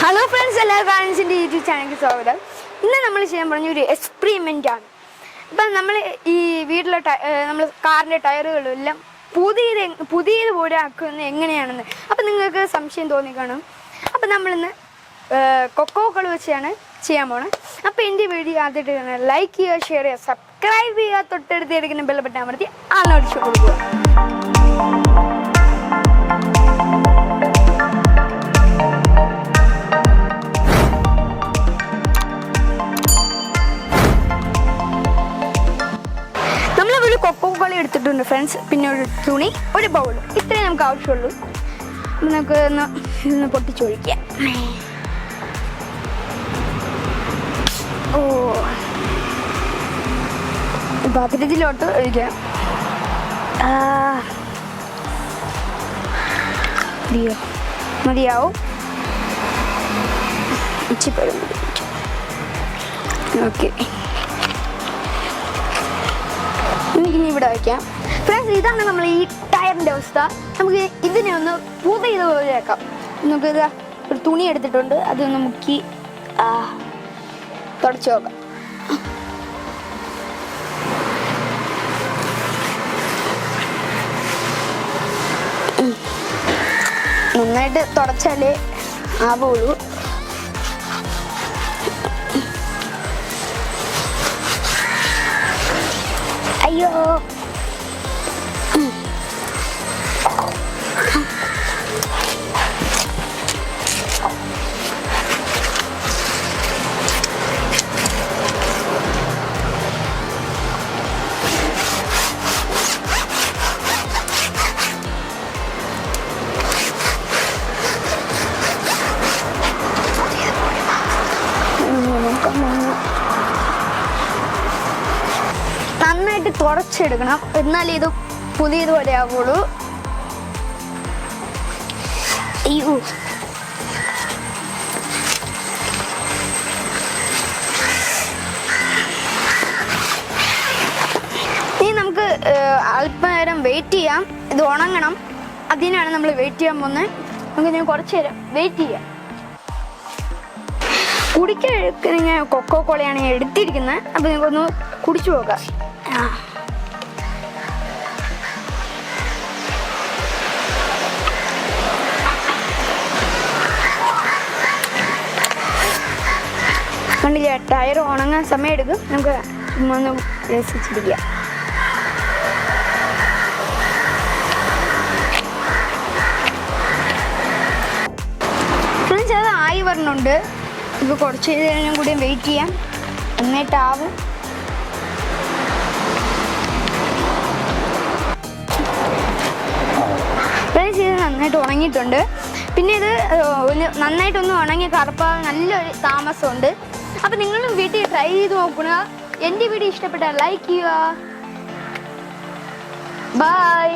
Hello friends, friends in the YouTube channel. Now we will do an experiment. Now we will do a car tyre. Cocacola like, share, subscribe to bell button. Cocacola എടുത്തിട്ടുണ്ട് friends പിന്നെ ഒരു തുണി ഒരു bowl ഇത്രേ നമുക്ക് ആവശ്യമുള്ളൂ നമുക്ക് ഒന്ന് പൊട്ടിച്ച് ഒഴിക്കാം പാത്രത്തിലോട്ട് ഒഴിക്കാം മതിയാവും ഓക്കെ ഇവിടെ വയ്ക്കാം ഫ്രണ്ട്സ് ഇതാണ് നമ്മൾ ഈ ടയറിൻ്റെ അവസ്ഥ നമുക്ക് ഇതിനെ ഒന്ന് പൂത ചെയ്തേക്കാം നമുക്ക് ഇതാ ഒരു തുണി എടുത്തിട്ടുണ്ട് അതൊന്ന് മുക്കി തുടച്ച് നോക്കാം നന്നായിട്ട് തുടച്ചാലേ ആവുള്ളൂ അയ്യോ നന്നായിട്ട് തുടച്ചെടുക്കണം എന്നാലേ ഇത് പുതിയതുപോലെ ആവുള്ളൂ അയ്യോ ഇനി നമുക്ക് അല്പനേരം വെയിറ്റ് ചെയ്യാം ഇത് ഉണങ്ങണം അതിനാണ് നമ്മൾ വെയിറ്റ് ചെയ്യാൻ പോകുന്നത് നമുക്ക് ഞാൻ കുറച്ച് നേരം വെയിറ്റ് ചെയ്യാം കുടിക്കാൻ ഞാൻ കൊക്കോക്കോളയാണ് ഞാൻ എടുത്തിരിക്കുന്നത് അപ്പോൾ നിങ്ങൾക്കൊന്ന് കുടിച്ചു നോക്കാം കണ്ടില്ല ടയർ ഉണങ്ങാൻ സമയം എടുക്കും നമുക്ക് ഒന്ന് രസിച്ചിരിക്കാം അത് ആയി വരണുണ്ട് ഇപ്പോൾ കുറച്ച് നേരം കൂടി വെയിറ്റ് ചെയ്യാം എന്നിട്ടാവും ഇത് നന്നായിട്ട് ഉണങ്ങിയിട്ടുണ്ട് പിന്നെ ഇത് നന്നായിട്ടൊന്ന് ഉണങ്ങി കറുപ്പാകാൻ നല്ലൊരു താമസമുണ്ട് അപ്പോൾ നിങ്ങളും വീട്ടിൽ ട്രൈ ചെയ്ത് നോക്കുക എൻ്റെ വീഡിയോ ഇഷ്ടപ്പെട്ടാൽ ലൈക്ക് ചെയ്യുക ബൈ